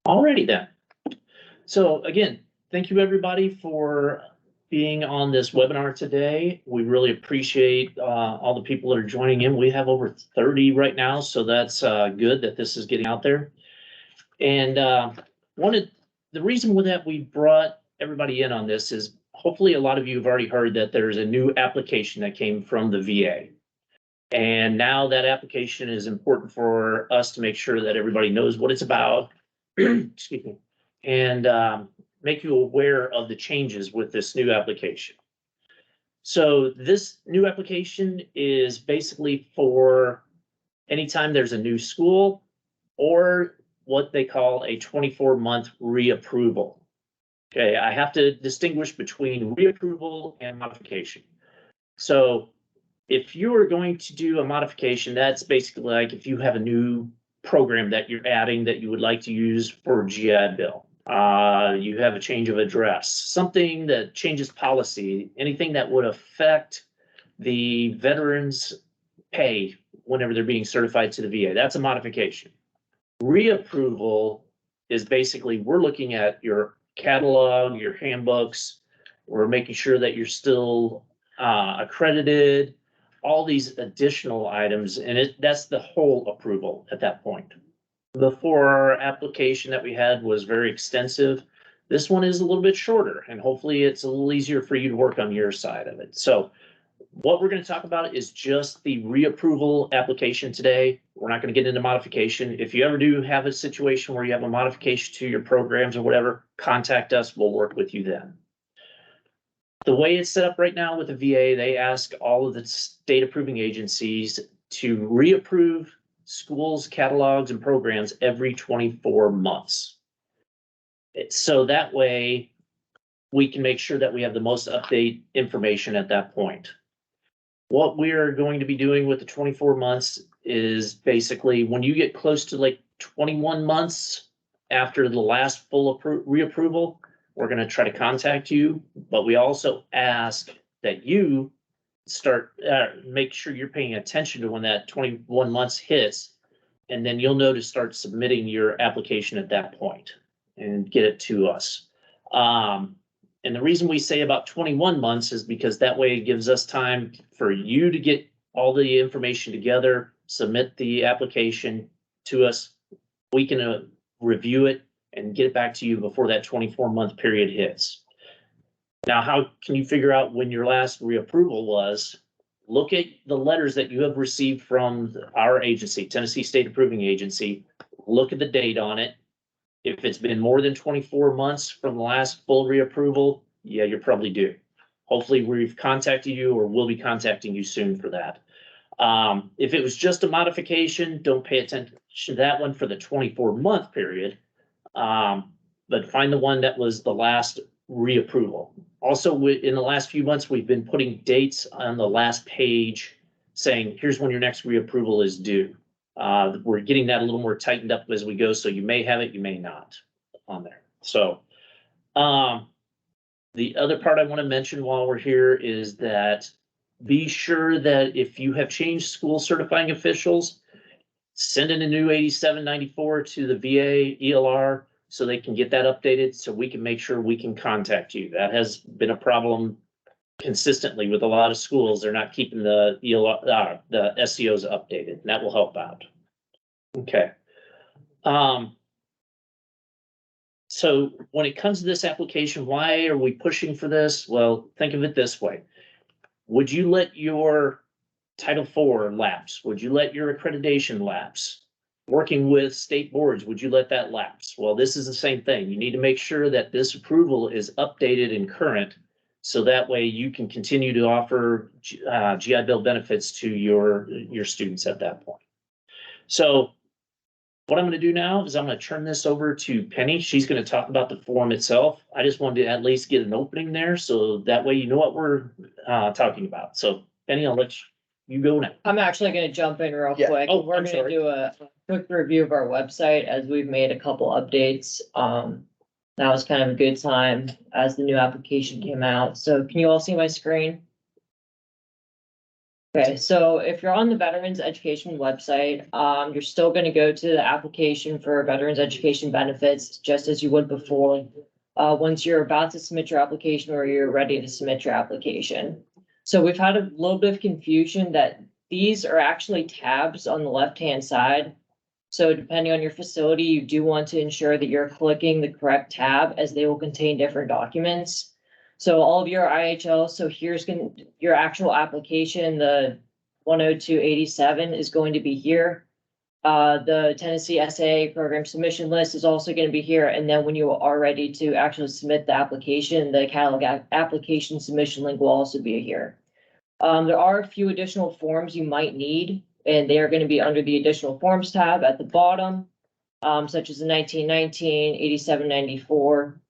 Alrighty then. So again, thank you everybody for being on this webinar today. We really appreciate all the people that are joining in. We have over 30 right now, so that's good that this is getting out there. And the reason that we brought everybody in on this is hopefully a lot of you have already heard that there's a new application that came from the VA. And now that application is important for us to make sure that everybody knows what it's about. Excuse me. And make you aware of the changes with this new application. So this new application is basically for anytime there's a new school or what they call a 24-month reapproval. Okay, I have to distinguish between reapproval and modification. So if you are going to do a modification, that's basically like if you have a new program that you're adding that you would like to use for GI Bill. You have a change of address, something that changes policy, anything that would affect the veterans' pay whenever they're being certified to the VA. That's a modification. Reapproval is basically we're looking at your catalog, your handbooks, we're making sure that you're still accredited, all these additional items, and that's the whole approval at that point. Before our application that we had was very extensive. This one is a little bit shorter, and hopefully it's a little easier for you to work on your side of it. So what we're going to talk about is just the reapproval application today. We're not going to get into modification. If you ever do have a situation where you have a modification to your programs or whatever, contact us. We'll work with you then. The way it's set up right now with the VA, they ask all of the state approving agencies to reapprove schools, catalogs, and programs every 24 months. So that way we can make sure that we have the most up-to-date information at that point. What we're going to be doing with the 24 months is basically when you get close to like 21 months after the last full reapproval, we're going to try to contact you, but we also ask that you start, make sure you're paying attention to when that 21 months hits, and then you'll know to start submitting your application at that point and get it to us. And the reason we say about 21 months is because that way it gives us time for you to get all the information together, submit the application to us. We can review it and get it back to you before that 24-month period hits. Now, how can you figure out when your last reapproval was? Look at the letters that you have received from our agency, Tennessee State Approving Agency. Look at the date on it. If it's been more than 24 months from the last full reapproval, yeah, you're probably due. Hopefully we've contacted you or we'll be contacting you soon for that. If it was just a modification, don't pay attention to that one for the 24-month period. But find the one that was the last reapproval. Also, in the last few months, we've been putting dates on the last page saying, here's when your next reapproval is due. We're getting that a little more tightened up as we go, so you may have it, you may not on there. So the other part I want to mention while we're here is that be sure that if you have changed school certifying officials, send in a new 8794 to the VA ELR so they can get that updated so we can make sure we can contact you. That has been a problem consistently with a lot of schools. They're not keeping the ELR, the SCOs updated, and that will help out. Okay. So when it comes to this application, why are we pushing for this? Well, think of it this way. Would you let your Title IV lapse? Would you let your accreditation lapse? Working with state boards, would you let that lapse? Well, this is the same thing. You need to make sure that this approval is updated and current, so that way you can continue to offer GI Bill benefits to your students at that point. So what I'm going to do now is I'm going to turn this over to Penny. She's going to talk about the form itself. I just wanted to at least get an opening there, so that way you know what we're talking about. So Penny, I'll let you go now. I'm actually going to jump in real quick. Oh, we're going to do a quick review of our website as we've made a couple updates. That was kind of a good time as the new application came out. So can you all see my screen? Okay, so if you're on the Veterans Education website, you're still gonna go to the application for Veterans Education Benefits, just as you would before. Once you're about to submit your application or you're ready to submit your application. So we've had a little bit of confusion that these are actually tabs on the left-hand side. So depending on your facility, you do want to ensure that you're clicking the correct tab, as they will contain different documents. So all of your IHL, so here's your actual application, the 10287 is going to be here. The Tennessee SAA program submission list is also going to be here. And then when you are ready to actually submit the application, the catalog application submission link will also be here. There are a few additional forms you might need, and they are going to be under the additional forms tab at the bottom, such as the 1919, 8794.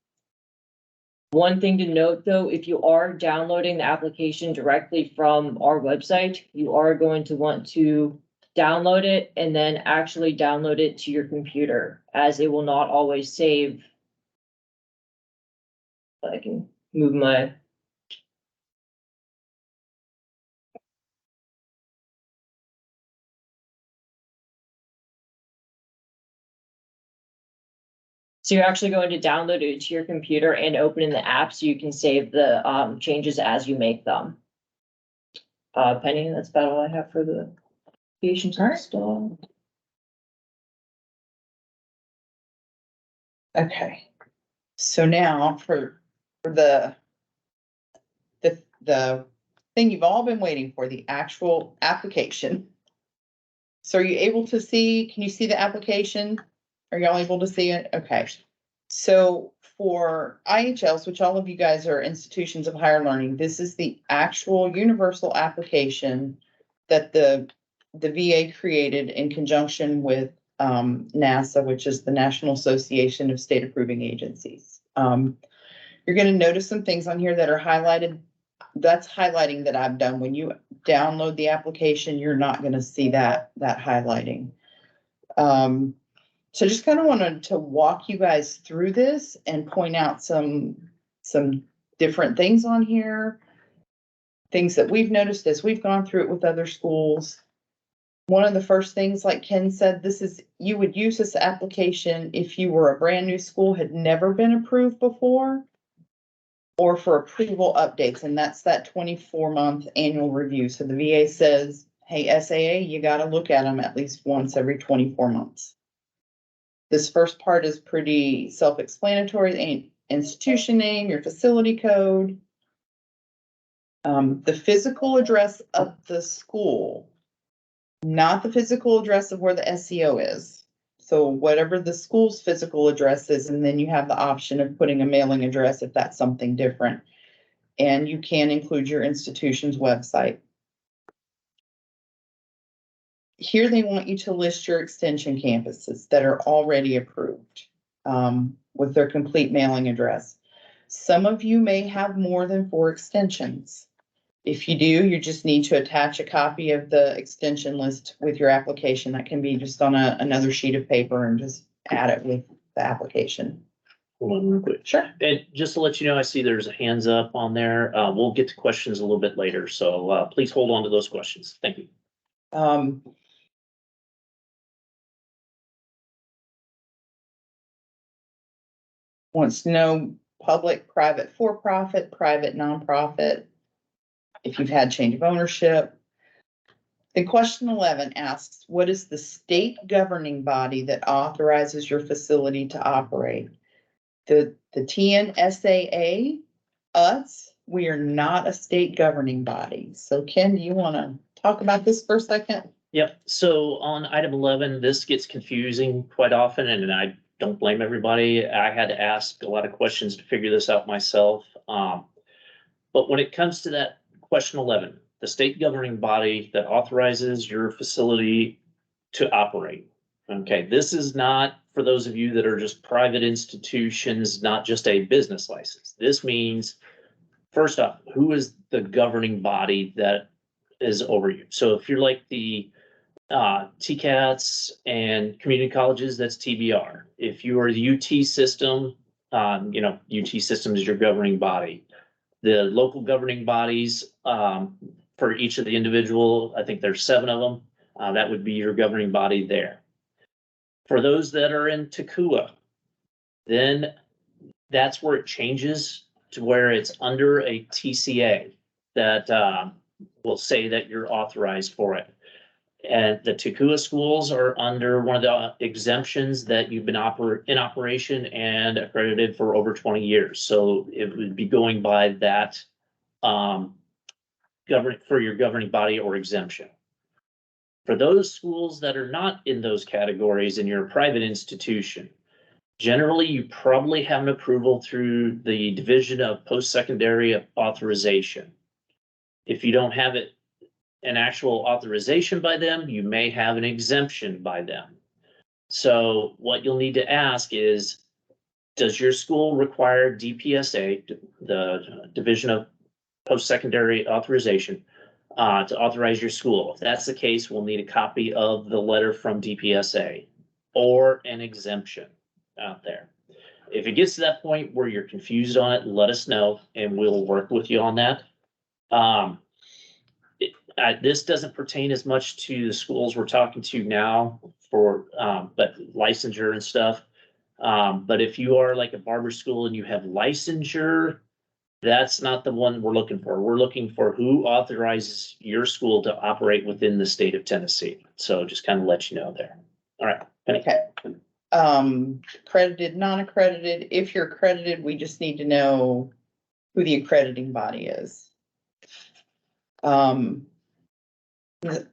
One thing to note, though, if you are downloading the application directly from our website, you are going to want to download it and then actually download it to your computer, as it will not always save. I can move my. So you're actually going to download it to your computer and open in the app so you can save the changes as you make them. Penny, that's about all I have for the applications installed. Okay, so now for the thing you've all been waiting for, the actual application. So are you able to see, can you see the application? Are y'all able to see it? Okay. So for IHLs, which all of you guys are institutions of higher learning, this is the actual universal application that the VA created in conjunction with NASA, which is the National Association of State Approving Agencies. You're going to notice some things on here that are highlighted. That's highlighting that I've done. When you download the application, you're not going to see that highlighting. So just kind of wanted to walk you guys through this and point out some different things on here, things that we've noticed as we've gone through it with other schools. One of the first things, like Ken said, you would use this application if you were a brand new school, had never been approved before, or for approval updates, and that's that 24-month annual review. So the VA says, hey, SAA, you got to look at them at least once every 24 months. This first part is pretty self-explanatory. The institution name, your facility code, the physical address of the school, not the physical address of where the SEO is. So whatever the school's physical address is, and then you have the option of putting a mailing address if that's something different. And you can include your institution's website. Here they want you to list your extension campuses that are already approved with their complete mailing address. Some of you may have more than 4 extensions. If you do, you just need to attach a copy of the extension list with your application. That can be just on another sheet of paper and just add it with the application. Hold on real quick. Sure. And just to let you know, I see there's a hands up on there. We'll get to questions a little bit later, so please hold on to those questions. Thank you. Wants to know public, private, for-profit, private, nonprofit, if you've had change of ownership. Then question 11 asks, what is the state governing body that authorizes your facility to operate? The TNSAA, us, we are not a state governing body. So Ken, do you want to talk about this for a second? Yep. So on item 11, this gets confusing quite often, and I don't blame everybody. I had to ask a lot of questions to figure this out myself. But when it comes to that question 11, the state governing body that authorizes your facility to operate. Okay, this is not for those of you that are just private institutions, not just a business license. This means, first off, who is the governing body that is over you? So if you're like the TCATs and community colleges, that's TBR. If you are the UT system, UT system is your governing body. The local governing bodies, for each of the individual, I think there's 7 of them, that would be your governing body there. For those that are in TCUA, then that's where it changes to where it's under a TCA that will say that you're authorized for it. And the TCUA schools are under one of the exemptions that you've been in operation and accredited for over 20 years. So it would be going by that for your governing body or exemption. For those schools that are not in those categories and you're a private institution, generally you probably have an approval through the Division of Post-Secondary Authorization. If you don't have an actual authorization by them, you may have an exemption by them. So what you'll need to ask is, does your school require DPSA, the Division of Post-Secondary Authorization, to authorize your school? If that's the case, we'll need a copy of the letter from DPSA or an exemption out there. If it gets to that point where you're confused on it, let us know and we'll work with you on that. This doesn't pertain as much to the schools we're talking to now for, but licensure and stuff. But if you are like a barber school and you have licensure, that's not the one we're looking for. We're looking for who authorizes your school to operate within the state of Tennessee. So just kind of let you know there. All right. Penny. Okay. Accredited, non-accredited. If you're accredited, we just need to know who the accrediting body is. The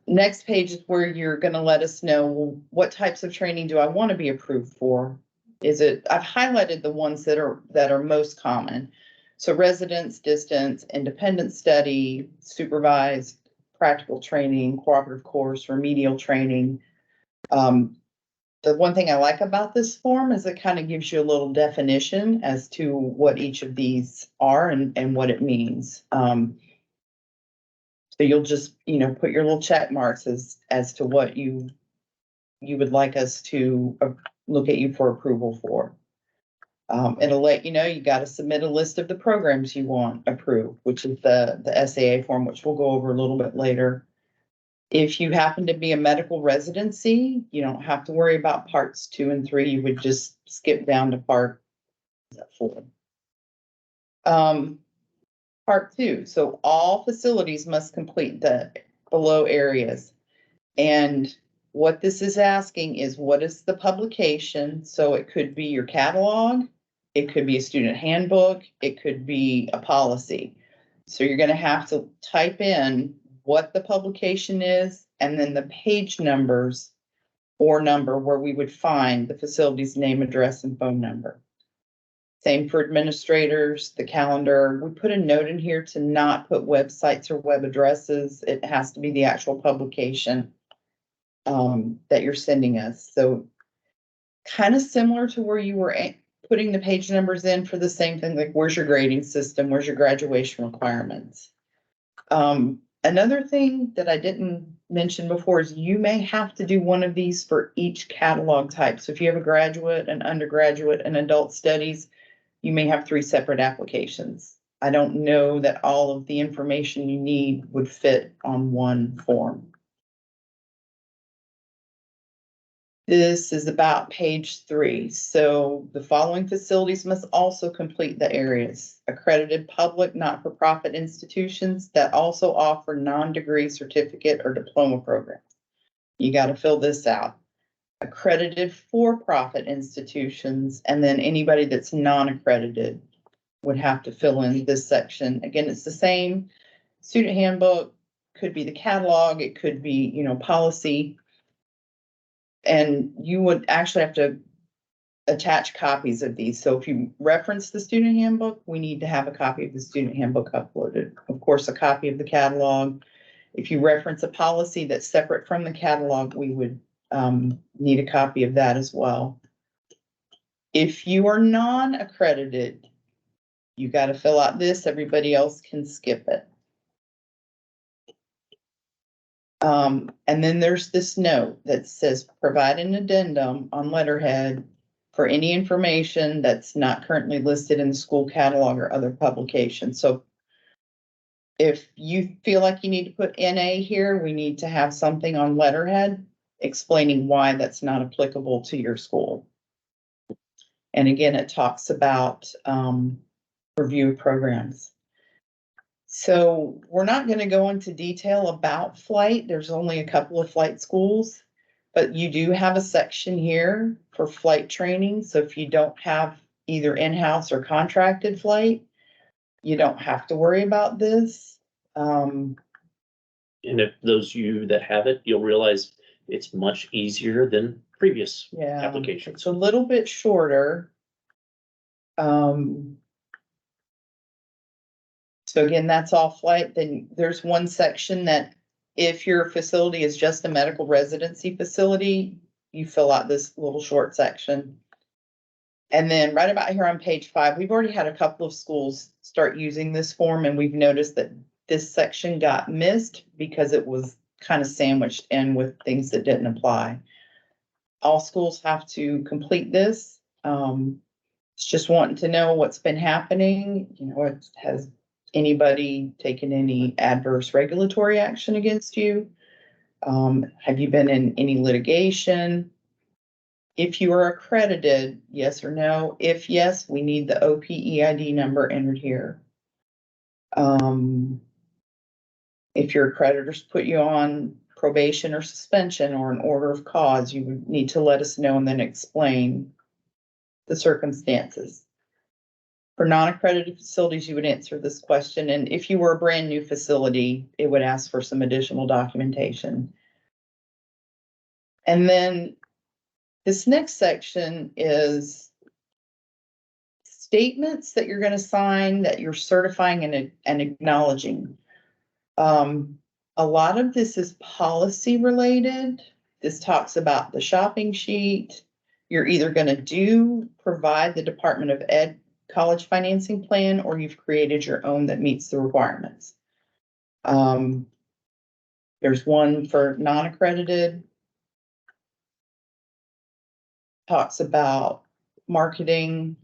next page is where you're gonna let us know what types of training do I want to be approved for? I've highlighted the ones that are most common. So residence, distance, independent study, supervised, practical training, cooperative course, remedial training. The one thing I like about this form is it kind of gives you a little definition as to what each of these are and what it means. So you'll just, put your little check marks as to what you would like us to look at you for approval for. It'll let you know you got to submit a list of the programs you want approved, which is the SAA form, which we'll go over a little bit later. If you happen to be a medical residency, you don't have to worry about parts 2 and 3. You would just skip down to part 4. Part 2, so all facilities must complete the below areas. And what this is asking is, what is the publication? So it could be your catalog, it could be a student handbook, it could be a policy. So you're gonna have to type in what the publication is and then the page numbers or number where we would find the facility's name, address, and phone number. Same for administrators, the calendar. We put a note in here to not put websites or web addresses. It has to be the actual publication that you're sending us. So kind of similar to where you were putting the page numbers in for the same thing, like where's your grading system, where's your graduation requirements. Another thing that I didn't mention before is you may have to do one of these for each catalog type. So if you have a graduate, an undergraduate, and adult studies, you may have 3 separate applications. I don't know that all of the information you need would fit on one form. This is about page 3. So the following facilities must also complete the areas. Accredited public not-for-profit institutions that also offer non-degree certificate or diploma programs. You got to fill this out. Accredited for-profit institutions, and then anybody that's non-accredited would have to fill in this section. Again, it's the same student handbook, could be the catalog, it could be, policy. And you would actually have to attach copies of these. So if you reference the student handbook, we need to have a copy of the student handbook uploaded. Of course, a copy of the catalog. If you reference a policy that's separate from the catalog, we would need a copy of that as well. If you are non-accredited, you got to fill out this. Everybody else can skip it. And then there's this note that says provide an addendum on letterhead for any information that's not currently listed in the school catalog or other publications. So If you feel like you need to put NA here, we need to have something on letterhead explaining why that's not applicable to your school. And again, it talks about review programs. So we're not going to go into detail about flight. There's only a couple of flight schools, but you do have a section here for flight training. So if you don't have either in-house or contracted flight, you don't have to worry about this. And if those of you that have it, you'll realize it's much easier than previous Yeah, applications. it's a little bit shorter. So again, that's all flight. Then there's one section that if your facility is just a medical residency facility, you fill out this little short section. And then right about here on page 5, we've already had a couple of schools start using this form, and we've noticed that this section got missed because it was kind of sandwiched in with things that didn't apply. All schools have to complete this. It's just wanting to know what's been happening. You know, has anybody taken any adverse regulatory action against you? Have you been in any litigation? If you are accredited, yes or no. If yes, we need the OPEID number entered here. If your accreditors put you on probation or suspension or an order of cause, you would need to let us know and then explain the circumstances. For non-accredited facilities, you would answer this question. And if you were a brand new facility, it would ask for some additional documentation. And then this next section is statements that you're going to sign that you're certifying and acknowledging. A lot of this is policy related. This talks about the shopping sheet. You're either going to provide the Department of Ed college financing plan, or you've created your own that meets the requirements. There's one for non-accredited. Talks about marketing,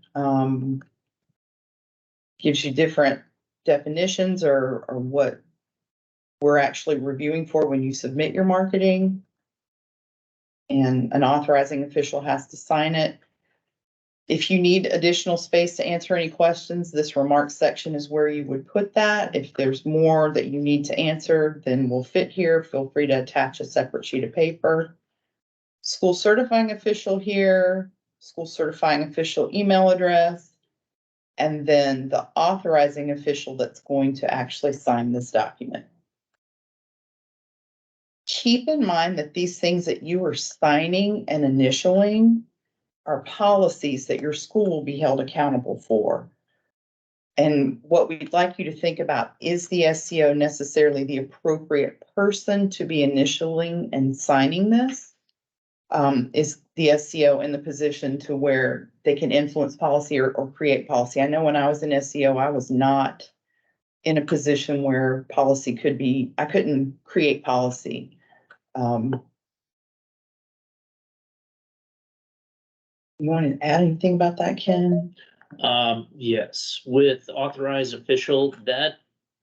gives you different definitions or what we're actually reviewing for when you submit your marketing. And an authorizing official has to sign it. If you need additional space to answer any questions, this remarks section is where you would put that. If there's more that you need to answer, then we'll fit here. Feel free to attach a separate sheet of paper. School certifying official here, school certifying official email address, and then the authorizing official that's going to actually sign this document. Keep in mind that these things that you are signing and initialing are policies that your school will be held accountable for. And what we'd like you to think about, is the SCO necessarily the appropriate person to be initialing and signing this? Is the SCO in the position to where they can influence policy or create policy? I know when I was an SCO, I was not in a position where policy could be, I couldn't create policy. You want to add anything about that, Ken? Yes, with authorized official, that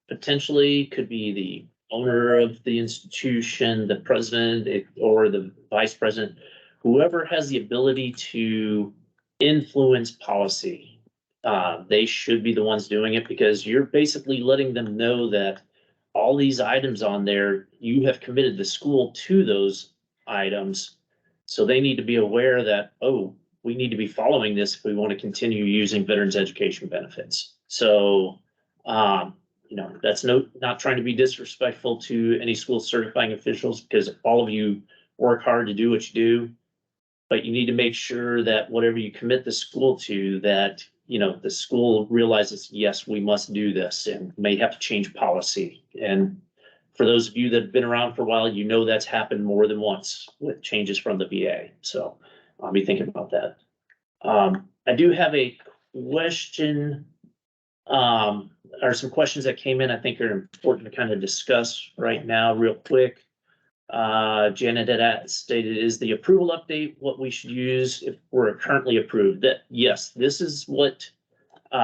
potentially could be the owner of the institution, the president, or the vice president, whoever has the ability to influence policy. They should be the ones doing it, because you're basically letting them know that all these items on there, you have committed the school to those items. So they need to be aware that, oh, we need to be following this if we want to continue using veterans education benefits. So, you know, that's not trying to be disrespectful to any school certifying officials, because all of you work hard to do what you do. But you need to make sure that whatever you commit the school to, that, you know, the school realizes, yes, we must do this, and may have to change policy. And for those of you that have been around for a while, you know that's happened more than once with changes from the VA. So I'll be thinking about that. I do have a question, or some questions that came in I think are important to kind of discuss right now real quick. Janet had stated, is the approval update what we should use if we're currently approved? That yes, this is what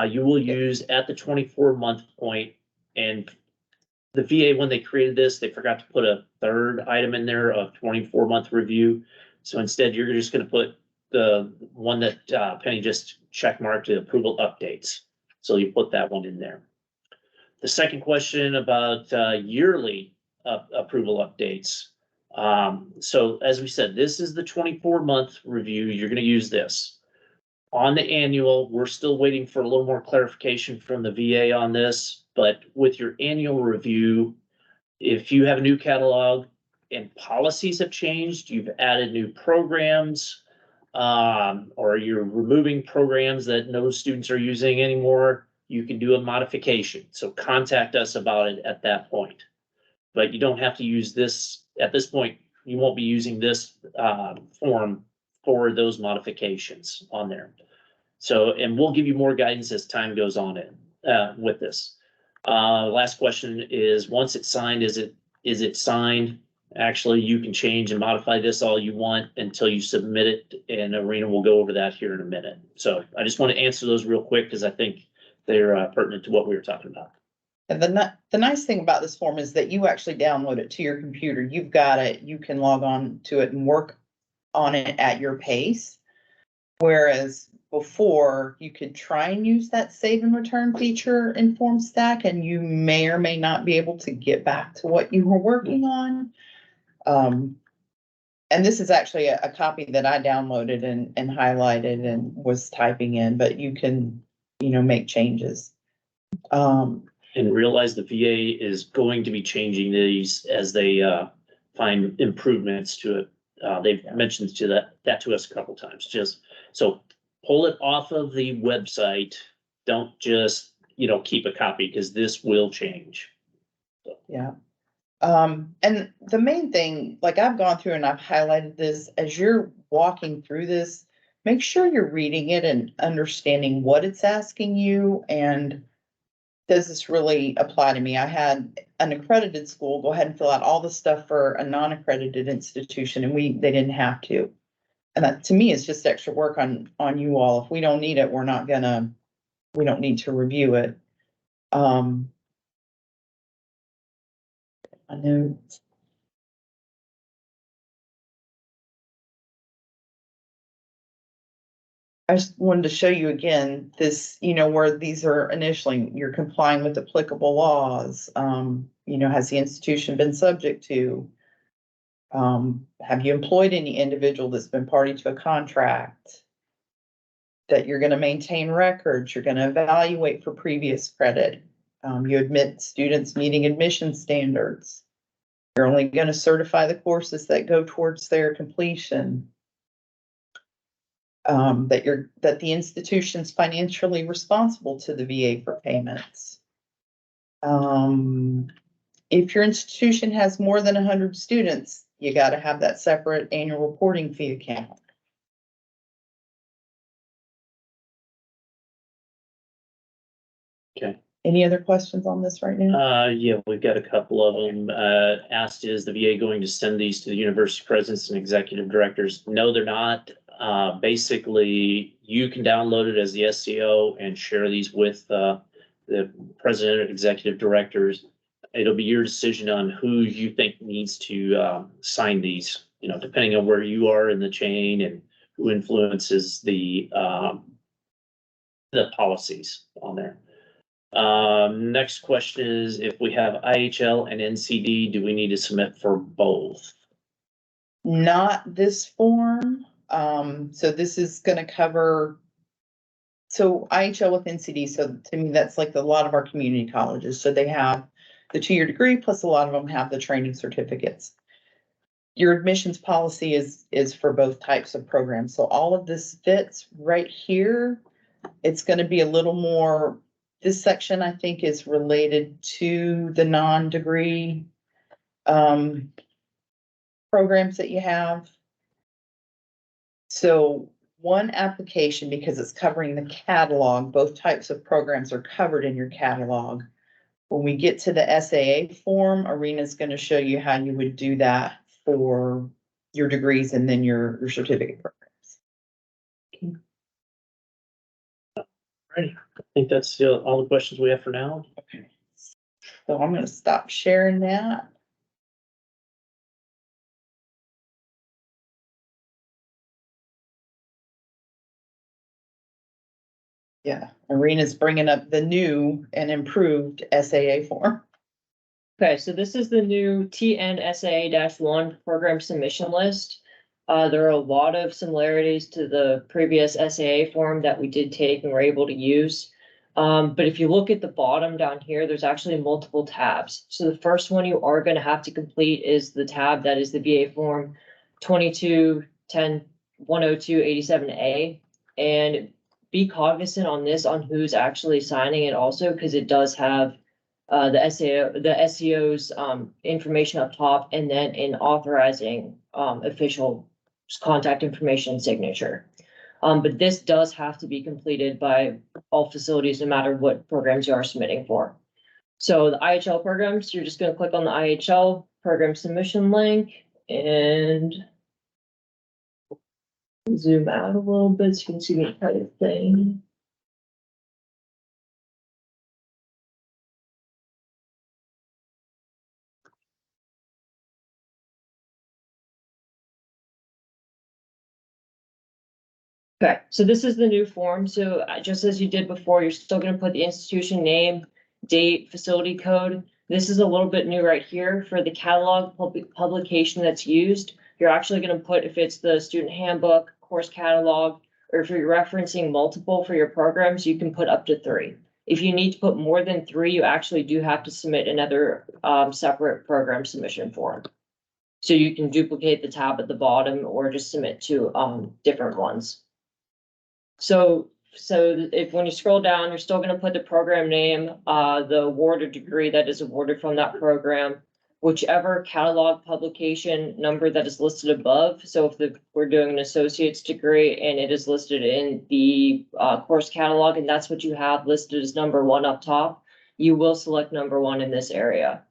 you will use at the 24-month point. And the VA, when they created this, they forgot to put a third item in there of 24-month review. So instead, you're just gonna put the one that Penny just check marked, the approval updates. So you put that one in there. The second question about yearly approval updates. So as we said, this is the 24-month review. You're gonna use this. On the annual, we're still waiting for a little more clarification from the VA on this, but with your annual review, if you have a new catalog and policies have changed, you've added new programs, or you're removing programs that no students are using anymore, you can do a modification. So contact us about it at that point. But you don't have to use this, at this point, you won't be using this form for those modifications on there. So, and we'll give you more guidance as time goes on with this. Last question is, once it's signed, is it signed? Actually, you can change and modify this all you want until you submit it, and Arena will go over that here in a minute. So I just want to answer those real quick because I think they're pertinent to what we were talking about. And the nice thing about this form is that you actually download it to your computer. You've got it, you can log on to it and work on it at your pace. Whereas before, you could try and use that save and return feature in FormStack, and you may or may not be able to get back to what you were working on. And this is actually a copy that I downloaded and highlighted and was typing in, but you can, make changes. And realize the VA is going to be changing these as they find improvements to it. They've mentioned that to us a couple times. Just so pull it off of the website. Don't just keep a copy, because this will change. So. Yeah. And the main thing, like I've gone through and I've highlighted this, as you're walking through this, make sure you're reading it and understanding what it's asking you and does this really apply to me? I had an accredited school go ahead and fill out all the stuff for a non-accredited institution, and they didn't have to. And that to me is just extra work on you all. If we don't need it, we don't need to review it. I know. I just wanted to show you again this, where these are initially, you're complying with applicable laws. Has the institution been subject to? Have you employed any individual that's been party to a contract? That you're going to maintain records, you're going to evaluate for previous credit. You admit students meeting admission standards. You're only going to certify the courses that go towards their completion. That the institution's financially responsible to the VA for payments. If your institution has more than 100 students, you got to have that separate annual reporting fee account. Okay. Any other questions on this right now? Yeah, we've got a couple of them. Asked, is the VA going to send these to the university presidents and executive directors? No, they're not. Basically, you can download it as the SCO and share these with the president and executive directors. It'll be your decision on who you think needs to sign these, depending on where you are in the chain and who influences the policies on there. Next question is, if we have IHL and NCD, do we need to submit for both? Not this form. So this is going to cover, so IHL with NCD. So to me, that's like a lot of our community colleges. So they have the 2-year degree, plus a lot of them have the training certificates. Your admissions policy is for both types of programs. So all of this fits right here. It's going to be a little more, this section I think is related to the non-degree programs that you have. So one application, because it's covering the catalog, both types of programs are covered in your catalog. When we get to the SAA form, Arena's going to show you how you would do that for your degrees and then your certificate programs. Alrighty, I think that's all the questions we have for now. Okay. So I'm gonna stop sharing that. Yeah, Arena's bringing up the new and improved SAA form. Okay, so this is the new TNSA-1 program submission list. There are a lot of similarities to the previous SAA form that we did take and were able to use. But if you look at the bottom down here, there's actually multiple tabs. So the first one you are going to have to complete is the tab that is the VA form 22-10-102-87A. And be cognizant on this on who's actually signing it also, because it does have the SEO's information up top, and then in authorizing official contact information and signature. But this does have to be completed by all facilities, no matter what programs you are submitting for. So the IHL programs, you're just going to click on the IHL program submission link and zoom out a little bit so you can see the entire thing. Okay, so this is the new form. So just as you did before, you're still going to put the institution name, date, facility code. This is a little bit new right here for the catalog publication that's used. You're actually going to put if it's the student handbook, course catalog, or if you're referencing multiple for your programs, you can put up to 3. If you need to put more than 3, you actually do have to submit another separate program submission form. So you can duplicate the tab at the bottom or just submit 2 different ones. So if when you scroll down, you're still going to put the program name, the award or degree that is awarded from that program, whichever catalog publication number that is listed above. So if we're doing an associate's degree and it is listed in the course catalog, and that's what you have listed as number 1 up top, you will select number 1 in this area.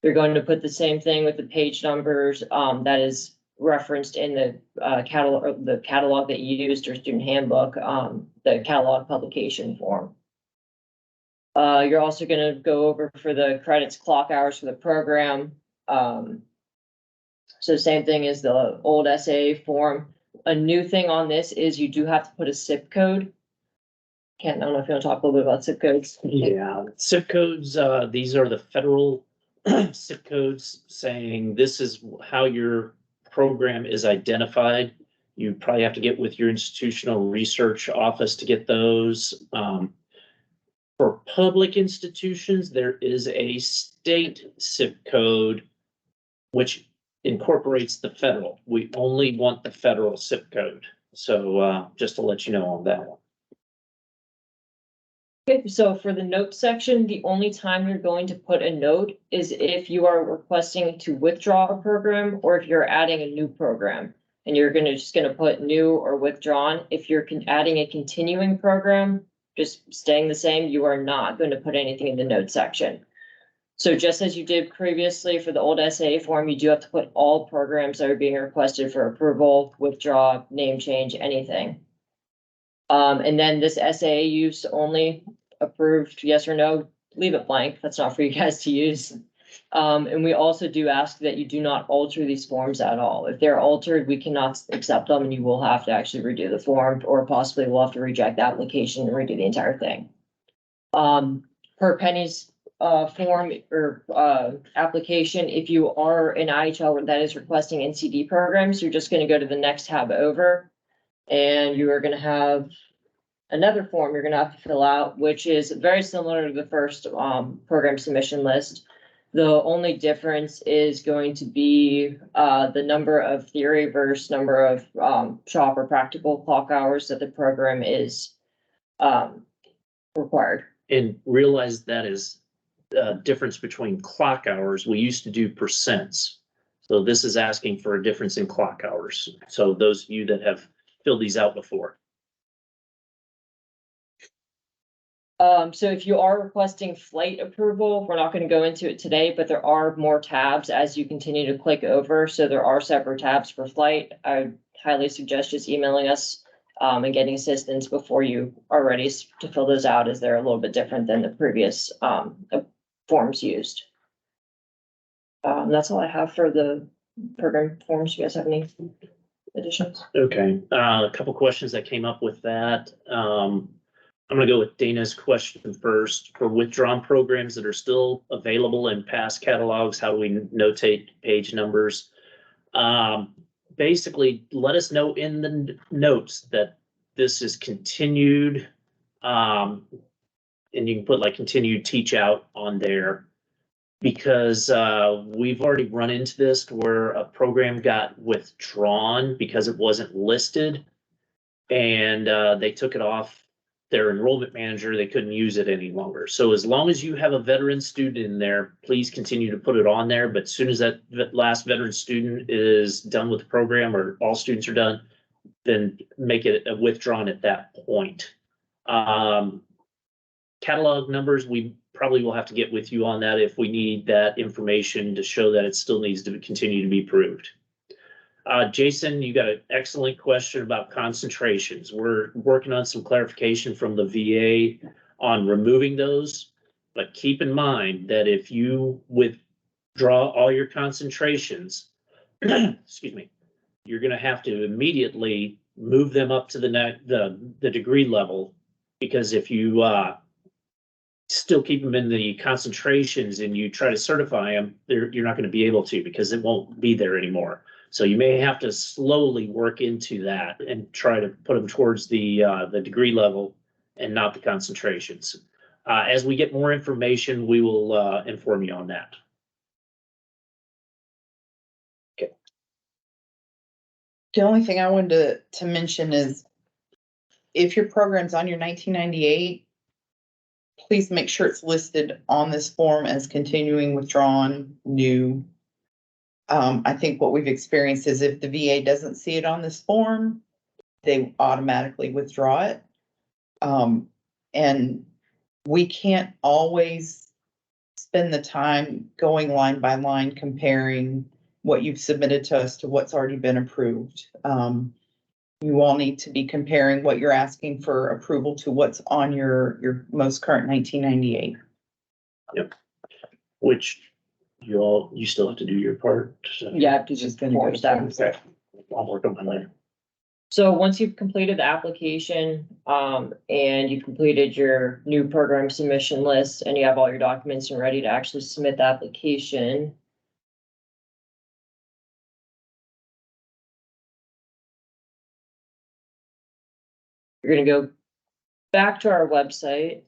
You're going to put the same thing with the page numbers that is referenced in the catalog that you used or student handbook, the catalog publication form. You're also going to go over for the credits clock hours for the program. So same thing as the old SAA form. A new thing on this is you do have to put a zip code. I don't know if you want to talk a little bit about zip codes. Yeah, zip codes, these are the federal zip codes saying this is how your program is identified. You probably have to get with your institutional research office to get those. For public institutions, there is a state zip code which incorporates the federal. We only want the federal zip code. So just to let you know on that one. Okay, so for the note section, the only time you're going to put a note is if you are requesting to withdraw a program or if you're adding a new program. And you're just going to put new or withdrawn. If you're adding a continuing program, just staying the same, you are not going to put anything in the note section. So just as you did previously for the old SAA form, you do have to put all programs that are being requested for approval, withdraw, name change, anything. And then this SAA use only approved, yes or no, leave it blank. That's not for you guys to use. And we also do ask that you do not alter these forms at all. If they're altered, we cannot accept them and you will have to actually redo the form, or possibly we'll have to reject the application and redo the entire thing. Per Penny's form or application, if you are an IHL that is requesting NCD programs, you're just going to go to the next tab over. And you are going to have another form you're going to have to fill out, which is very similar to the first program submission list. The only difference is going to be the number of theory versus number of shop or practical clock hours that the program is required. And realize that is the difference between clock hours. We used to do percents. So this is asking for a difference in clock hours. So those of you that have filled these out before. So if you are requesting flight approval, we're not going to go into it today, but there are more tabs as you continue to click over. So there are separate tabs for flight. I highly suggest just emailing us and getting assistance before you are ready to fill those out, as they're a little bit different than the previous forms used. That's all I have for the program forms. You guys have any additions? Okay, a couple questions that came up with that. I'm gonna go with Dana's question first. For withdrawn programs that are still available in past catalogs, how do we notate page numbers? Basically, let us know in the notes that this is continued. And you can put like continued teach out on there. Because we've already run into this where a program got withdrawn because it wasn't listed. And they took it off their enrollment manager, they couldn't use it any longer. So as long as you have a veteran student in there, please continue to put it on there. But as soon as that last veteran student is done with the program or all students are done, then make it withdrawn at that point. Catalog numbers, we probably will have to get with you on that if we need that information to show that it still needs to continue to be approved. Jason, you got an excellent question about concentrations. We're working on some clarification from the VA on removing those, but keep in mind that if you withdraw all your concentrations, excuse me, you're gonna have to immediately move them up to the degree level, because if you still keep them in the concentrations and you try to certify them, you're not going to be able to, because it won't be there anymore. So you may have to slowly work into that and try to put them towards the degree level and not the concentrations. As we get more information, we will inform you on that. Okay. The only thing I wanted to mention is if your program's on your 1998, please make sure it's listed on this form as continuing, withdrawn, new. I think what we've experienced is if the VA doesn't see it on this form, they automatically withdraw it. And we can't always spend the time going line by line comparing what you've submitted to us to what's already been approved. You all need to be comparing what you're asking for approval to what's on your most current 1998. Yep. Which you still have to do your part. So. Yeah, just form staff. Okay. I'll work on that later. So once you've completed the application, and you've completed your new program submission list and you have all your documents and ready to actually submit the application. You're gonna go back to our website.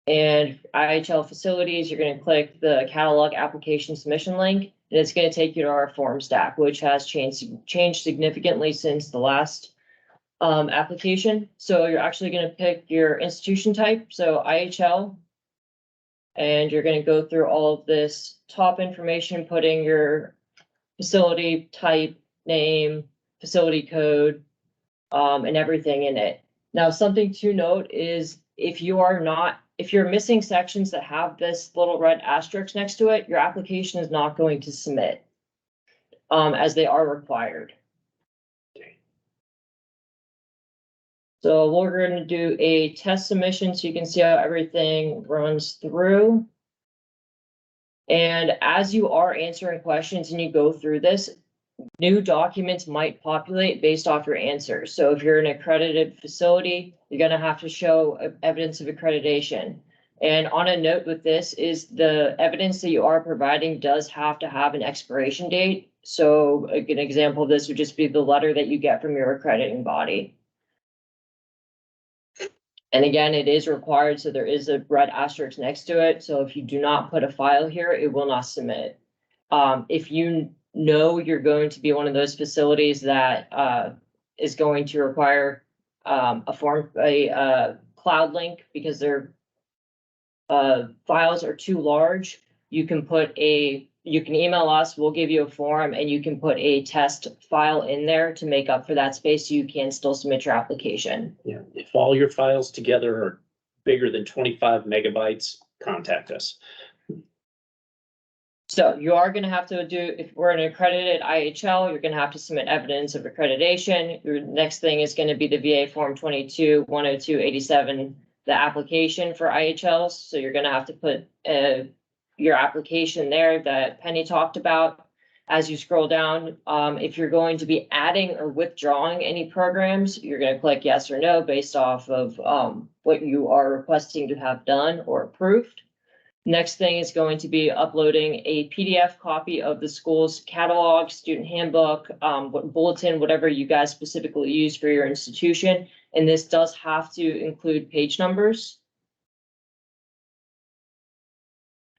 And IHL facilities, you're gonna click the catalog application submission link, and it's gonna take you to our form stack, which has changed significantly since the last application. So you're actually gonna pick your institution type, so IHL. And you're gonna go through all of this top information, putting your facility type, name, facility code, and everything in it. Now, something to note is if you're missing sections that have this little red asterisk next to it, your application is not going to submit, as they are required. So we're going to do a test submission so you can see how everything runs through. And as you are answering questions and you go through this, new documents might populate based off your answers. So if you're an accredited facility, you're going to have to show evidence of accreditation. And on a note with this is the evidence that you are providing does have to have an expiration date. So an example of this would just be the letter that you get from your accrediting body. And again, it is required, so there is a red asterisk next to it. So if you do not put a file here, it will not submit. If you know you're going to be one of those facilities that is going to require a cloud link because their files are too large, you can email us, we'll give you a form, and you can put a test file in there to make up for that space so you can still submit your application. Yeah, if all your files together are bigger than 25 megabytes, contact us. So you are going to have to do, if we're an accredited IHL, you're going to have to submit evidence of accreditation. Your next thing is going to be the VA Form 22-102-87 the application for IHLs. So you're gonna have to put your application there that Penny talked about. As you scroll down, if you're going to be adding or withdrawing any programs, you're gonna click yes or no based off of what you are requesting to have done or approved. Next thing is going to be uploading a PDF copy of the school's catalog, student handbook, bulletin, whatever you guys specifically use for your institution. And this does have to include page numbers.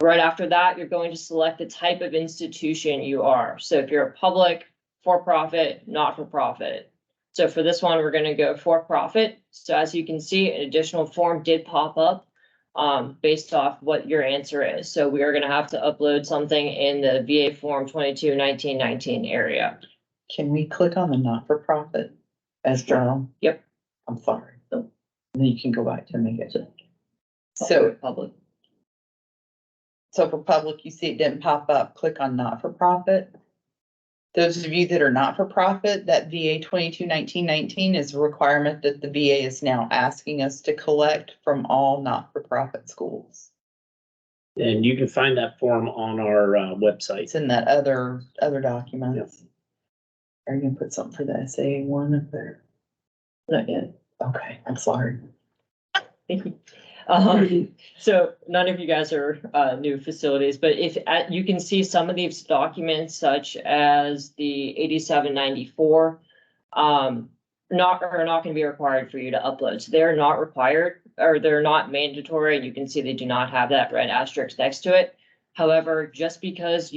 Right after that, you're going to select the type of institution you are. So if you're a public, for-profit, not-for-profit. So for this one, we're going to go for-profit. So as you can see, an additional form did pop up based off what your answer is. So we are going to have to upload something in the VA form 22-1919 area. Can we click on the not-for-profit as well? Yep. I'm sorry. And then you can go back to make it. So So, public. so for public, you see it didn't pop up, click on not-for-profit. Those of you that are not-for-profit, that VA 22-1919 is a requirement that the VA is now asking us to collect from all not-for-profit schools. And you can find that form on our website. It's in that other document. Are you gonna put something for the SA one up there? Not yet. Okay, I'm sorry. So none of you guys are new facilities, but if you can see some of these documents such as the 8794 are not going to be required for you to upload. So they're not required, or they're not mandatory, and you can see they do not have that red asterisk next to it. However, just because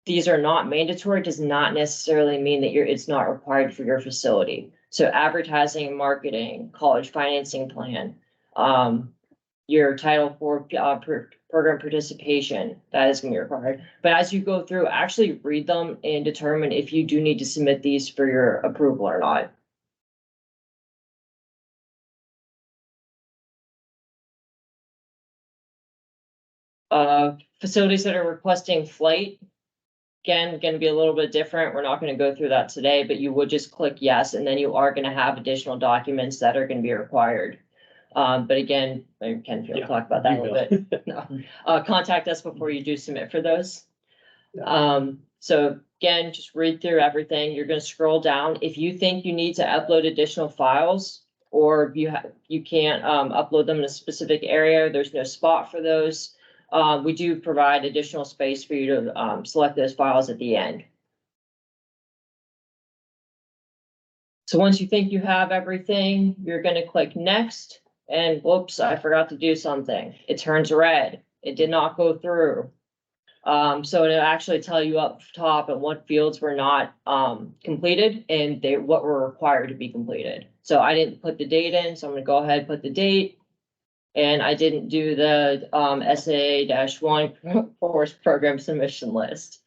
these are not mandatory does not necessarily mean that it's not required for your facility. So advertising, marketing, college financing plan, your Title IV program participation, that is going to be required. But as you go through, actually read them and determine if you do need to submit these for your approval or not. Facilities that are requesting flight, again, going to be a little bit different. We're not going to go through that today, but you would just click yes, and then you are going to have additional documents that are going to be required. But again, I can talk about that a little bit. No. Contact us before you do submit for those. So again, just read through everything. You're going to scroll down. If you think you need to upload additional files, or you can't upload them in a specific area, there's no spot for those. We do provide additional space for you to select those files at the end. So once you think you have everything, you're going to click next. And whoops, I forgot to do something. It turns red. It did not go through. So it'll actually tell you up top and what fields were not completed and what were required to be completed. So I didn't put the date in, so I'm going to go ahead and put the date. And I didn't do the SA-1 course program submission list.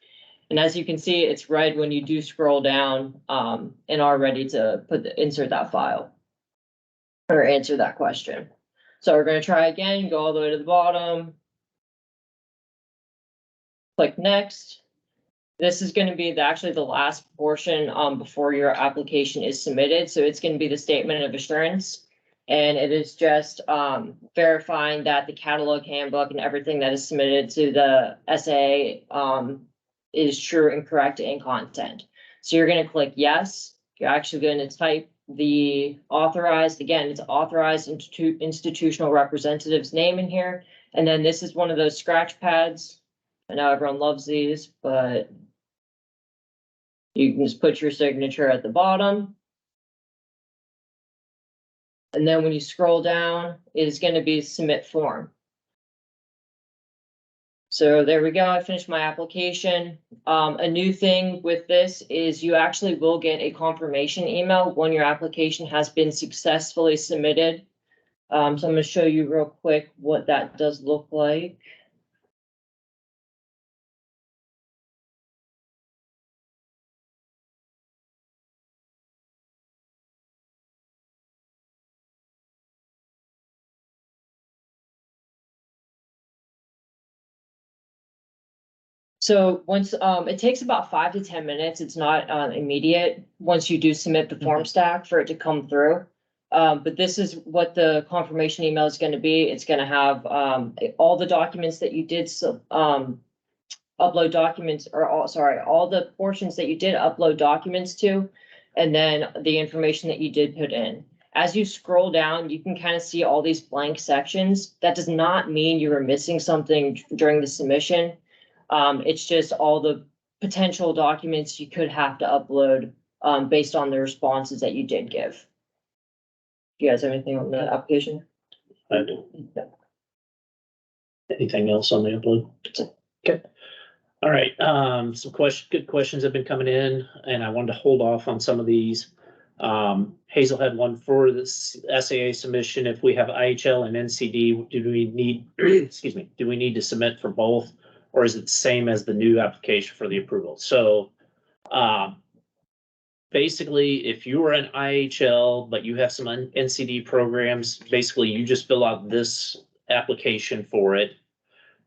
And as you can see, it's red when you do scroll down and are ready to insert that file or answer that question. So we're going to try again, go all the way to the bottom. Click next. This is going to be actually the last portion before your application is submitted. So it's going to be the statement of assurance. And it is just verifying that the catalog handbook and everything that is submitted to the SA is true and correct in content. So you're going to click yes. You're actually going to type the authorized, again, it's authorized institutional representative's name in here. And then this is one of those scratch pads. I know everyone loves these, but you can just put your signature at the bottom. And then when you scroll down, it is going to be submit form. So there we go. I finished my application. A new thing with this is you actually will get a confirmation email when your application has been successfully submitted. So I'm going to show you real quick what that does look like. So once it takes about 5 to 10 minutes, it's not immediate once you do submit the form stack for it to come through. But this is what the confirmation email is gonna be. It's gonna have, all the documents that you did, upload documents, or all the portions that you did upload documents to, and then the information that you did put in. As you scroll down, you can kind of see all these blank sections. That does not mean you were missing something during the submission. It's just all the potential documents you could have to upload, based on the responses that you did give. Do you guys have anything on the application? I do. Anything else on the upload? Okay. All right, some good questions have been coming in, and I wanted to hold off on some of these. Hazel had one for this SAA submission. If we have IHL and NCD, do we need, excuse me, do we need to submit for both? Or is it the same as the new application for the approval? So, basically, if you are an IHL, but you have some NCD programs, basically you just fill out this application for it.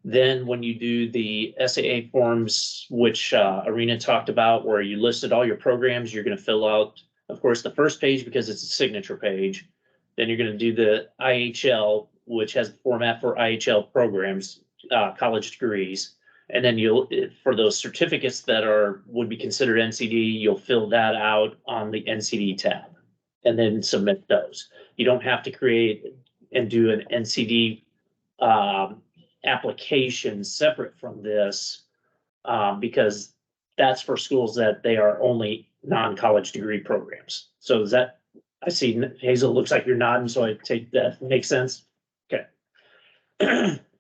Then when you do the SAA forms, which Arena talked about, where you listed all your programs, you're gonna fill out, of course, the first page because it's a signature page. Then you're gonna do the IHL, which has the format for IHL programs, college degrees. And then for those certificates that would be considered NCD, you'll fill that out on the NCD tab and then submit those. You don't have to create and do an NCD application separate from this, because that's for schools that they are only non-college degree programs. So is that, I see Hazel, looks like you're nodding, so I take that makes sense. Okay.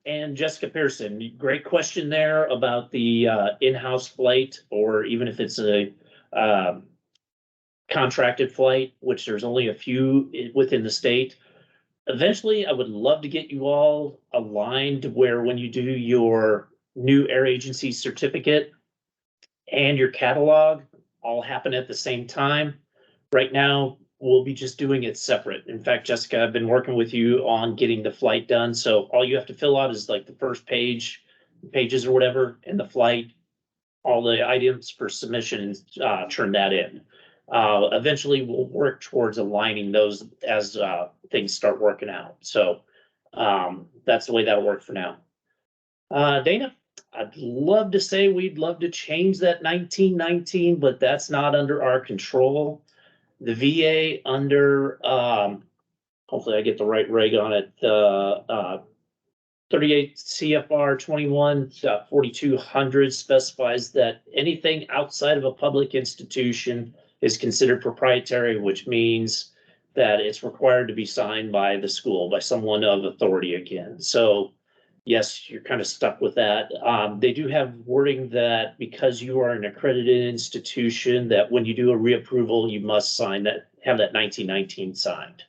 And Jessica Pearson, great question there about the in-house flight, or even if it's a contracted flight, which there's only a few within the state. Eventually, I would love to get you all aligned where when you do your new air agency certificate and your catalog all happen at the same time. Right now, we'll be just doing it separate. In fact, Jessica, I've been working with you on getting the flight done. So all you have to fill out is like the first pages or whatever, and the flight, all the items for submission, turn that in. Eventually we'll work towards aligning those as things start working out. So that's the way that'll work for now. Dana, I'd love to say we'd love to change that 1919, but that's not under our control. The VA under, hopefully I get the right reg on it, 38 CFR 21.4200 specifies that anything outside of a public institution is considered proprietary, which means that it's required to be signed by the school, by someone of authority again. So yes, you're kind of stuck with that. They do have wording that because you are an accredited institution, that when you do a reapproval, you must sign that, have that 1919 signed.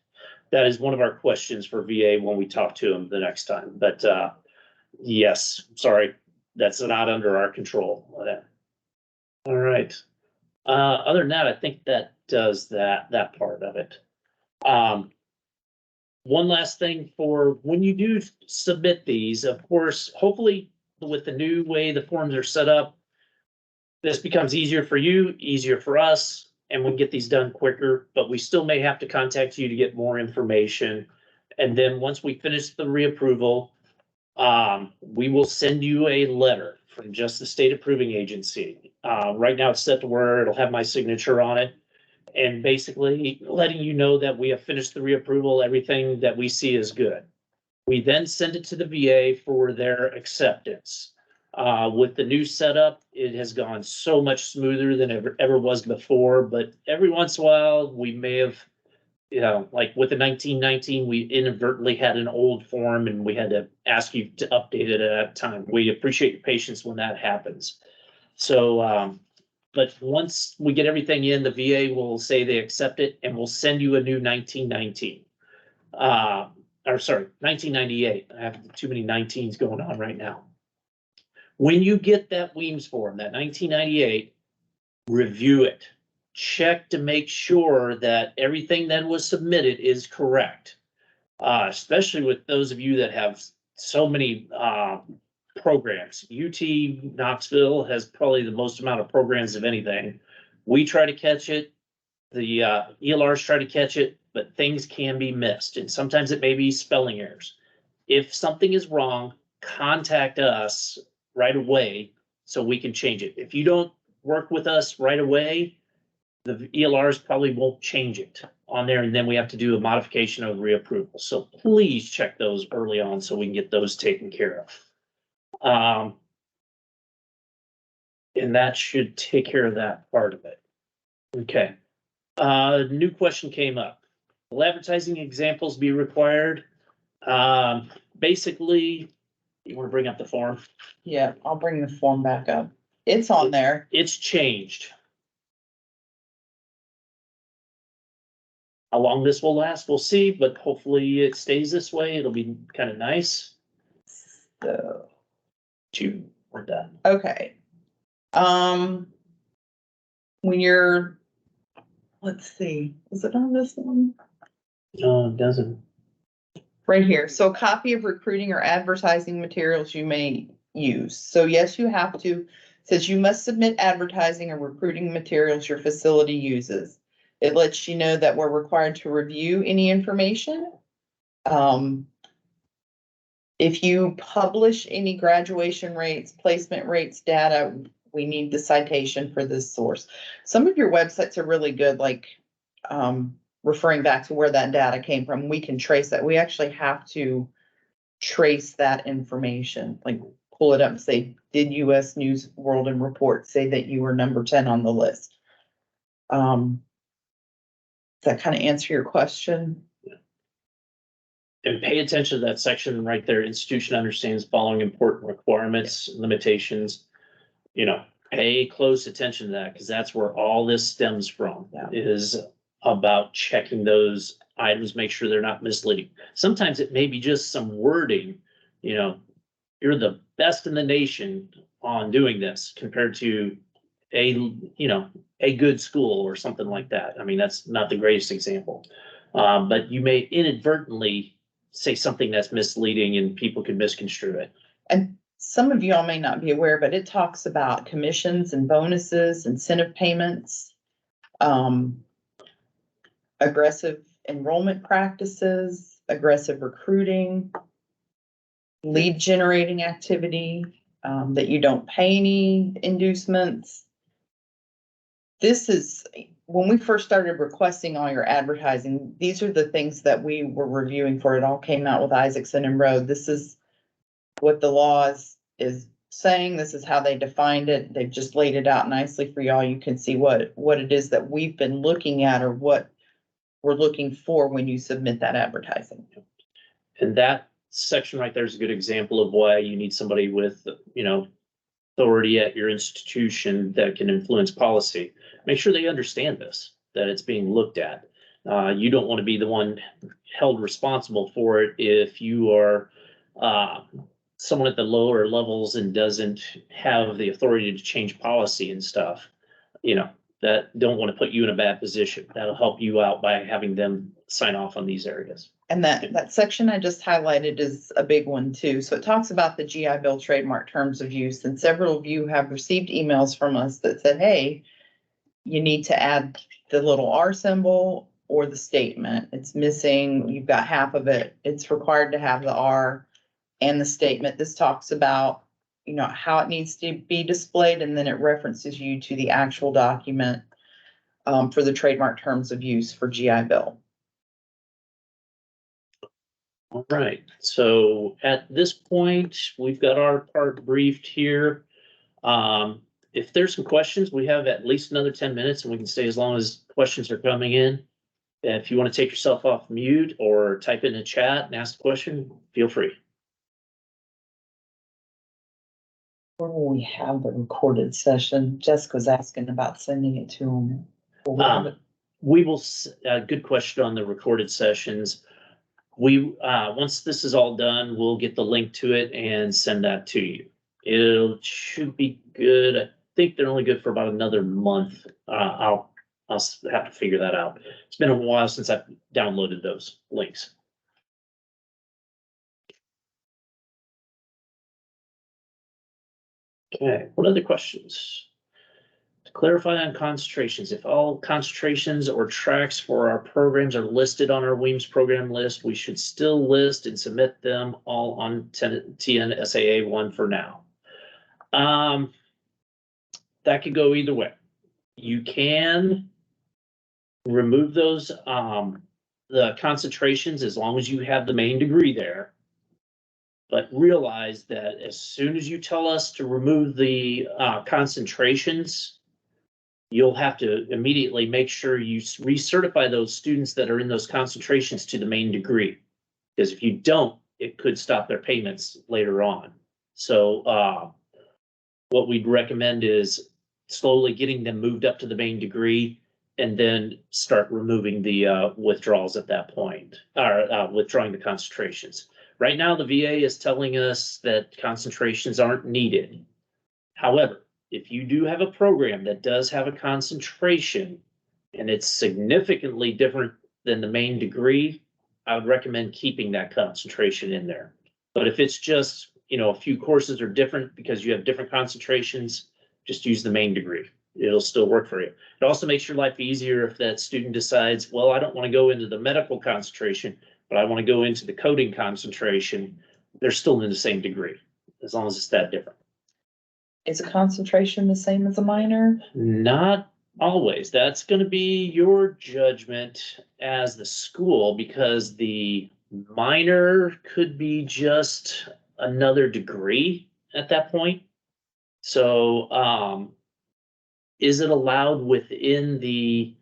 That is one of our questions for VA when we talk to them the next time. But yes, sorry, that's not under our control. All right. Other than that, I think that does that part of it. One last thing for when you do submit these, of course, hopefully with the new way the forms are set up, this becomes easier for you, easier for us, and we can get these done quicker, but we still may have to contact you to get more information. And then once we finish the reapproval, we will send you a letter from just the state approving agency. Right now it's set to where it'll have my signature on it. And basically letting you know that we have finished the reapproval, everything that we see is good. We then send it to the VA for their acceptance. With the new setup, it has gone so much smoother than it ever was before, but every once in a while, we may have, like with the 1919, we inadvertently had an old form and we had to ask you to update it at that time. We appreciate your patience when that happens. So, but once we get everything in, the VA will say they accept it and we'll send you a new 1919. Or sorry, 1998. I have too many 19s going on right now. When you get that Weems form, that 1998, review it. Check to make sure that everything that was submitted is correct. Especially with those of you that have so many programs. UT Knoxville has probably the most amount of programs of anything. We try to catch it. The ELRs try to catch it. but things can be missed, and sometimes it may be spelling errors. If something is wrong, contact us right away so we can change it. If you don't work with us right away, the ELRs probably won't change it on there, and then we have to do a modification of reapproval. So please check those early on so we can get those taken care of. And that should take care of that part of it. Okay. New question came up. Will advertising examples be required? Basically, you want to bring up the form? Yeah, I'll bring the form back up. It's on there. It's changed. How long this will last, we'll see, but hopefully it stays this way. It'll be kind of nice. So, We're done. okay. When you're, let's see, is it on this one? No, it doesn't. Right here. So a copy of recruiting or advertising materials you may use. So yes, you have to, says you must submit advertising or recruiting materials your facility uses. It lets you know that we're required to review any information. If you publish any graduation rates, placement rates, data, we need the citation for this source. Some of your websites are really good, like, referring back to where that data came from. We can trace that. We actually have to trace that information, like pull it up and say, did US News World and Report say that you were number 10 on the list? Does that kind of answer your question? And pay attention to that section right there. Institution understands following important requirements, limitations. You know, pay close attention to that because that's where all this stems from. Yeah. Is about checking those items, make sure they're not misleading. Sometimes it may be just some wording, you know, you're the best in the nation on doing this compared to a good school or something like that. I mean, that's not the greatest example. But you may inadvertently say something that's misleading and people can misconstrue it. And some of y'all may not be aware, but it talks about commissions and bonuses, incentive payments, aggressive enrollment practices, aggressive recruiting, lead generating activity, that you don't pay any inducements. This is, when we first started requesting all your advertising, these are the things that we were reviewing for. It all came out with Isaacson and Road. This is what the law is saying. This is how they defined it. They've just laid it out nicely for y'all. You can see what it is that we've been looking at or what we're looking for when you submit that advertising. And that section right there is a good example of why you need somebody with, authority at your institution that can influence policy. Make sure they understand this, that it's being looked at. You don't want to be the one held responsible for it if you are someone at the lower levels and doesn't have the authority to change policy and stuff. That don't want to put you in a bad position. That'll help you out by having them sign off on these areas. And that section I just highlighted is a big one too. So it talks about the GI Bill trademark terms of use, and several of you have received emails from us that said, hey, you need to add the little R symbol or the statement. It's missing. You've got half of it. It's required to have the R and the statement. This talks about, how it needs to be displayed, and then it references you to the actual document for the trademark terms of use for GI Bill. All right, so at this point, we've got our part briefed here. If there's some questions, we have at least another 10 minutes and we can stay as long as questions are coming in. If you want to take yourself off mute or type in the chat and ask a question, feel free. Where will we have the recorded session? Jessica's asking about sending it to them. We will, good question on the recorded sessions. Once this is all done, we'll get the link to it and send that to you. It should be good. I think they're only good for about another month. I'll have to figure that out. It's been a while since I've downloaded those links. Okay, what other questions? Clarify on concentrations. If all concentrations or tracks for our programs are listed on our WEAMS program list, we should still list and submit them all on TNSAA 1 for now. That could go either way. You can remove those, the concentrations as long as you have the main degree there. But realize that as soon as you tell us to remove the concentrations, you'll have to immediately make sure you recertify those students that are in those concentrations to the main degree. Because if you don't, it could stop their payments later on. So what we'd recommend is slowly getting them moved up to the main degree and then start removing the withdrawals at that point, or withdrawing the concentrations. Right now, the VA is telling us that concentrations aren't needed. However, if you do have a program that does have a concentration and it's significantly different than the main degree, I would recommend keeping that concentration in there. But if it's just, you know, a few courses are different because you have different concentrations, just use the main degree. It'll still work for you. It also makes your life easier if that student decides, well, I don't want to go into the medical concentration, but I want to go into the coding concentration. They're still in the same degree, as long as it's that different. Is a concentration the same as a minor? Not always. That's going to be your judgment as the school, because the minor could be just another degree at that point. So, is it allowed within the,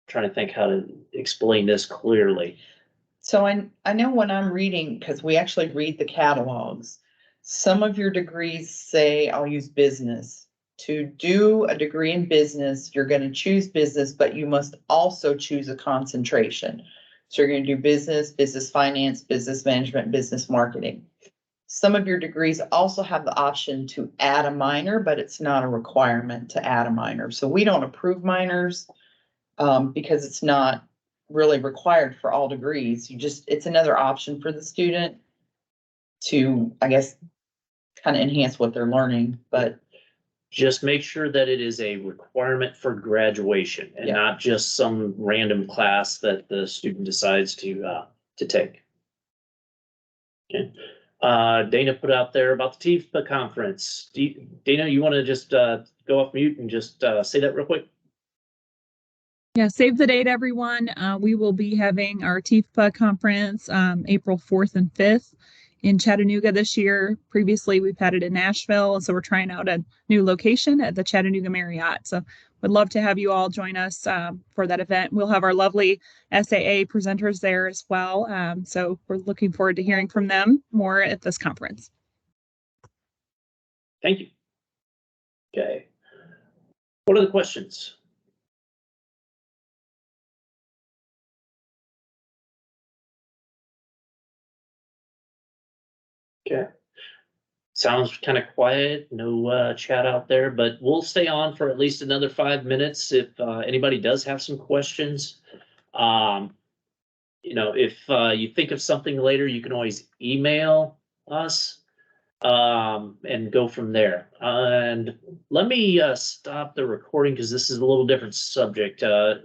trying to think how to explain this clearly. So I know when I'm reading, because we actually read the catalogs, some of your degrees say, I'll use business. To do a degree in business, you're going to choose business, but you must also choose a concentration. So you're going to do business, business finance, business management, business marketing. Some of your degrees also have the option to add a minor, but it's not a requirement to add a minor. So we don't approve minors because it's not really required for all degrees. It's another option for the student to, I guess, kind of enhance what they're learning, but just make sure that it is a requirement for graduation and not just some random class that the student decides to take. Okay. Dana put out there about the TIFA conference. Dana, you want to just go off mute and just say that real quick? Yeah, save the date, everyone. We will be having our TIFA conference April 4th and 5th in Chattanooga this year. Previously, we've had it in Nashville, and so we're trying out a new location at the Chattanooga Marriott. So would love to have you all join us for that event. We'll have our lovely SAA presenters there as well. So we're looking forward to hearing from them more at this conference. Thank you. Okay. What are the questions? Okay. Sounds kind of quiet, no chat out there, but we'll stay on for at least another 5 minutes if anybody does have some questions. You know, if you think of something later, you can always email us and go from there. And let me stop the recording because this is a little different subject.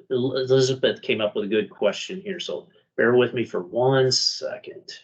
Elizabeth came up with a good question here, so bear with me for 1 second.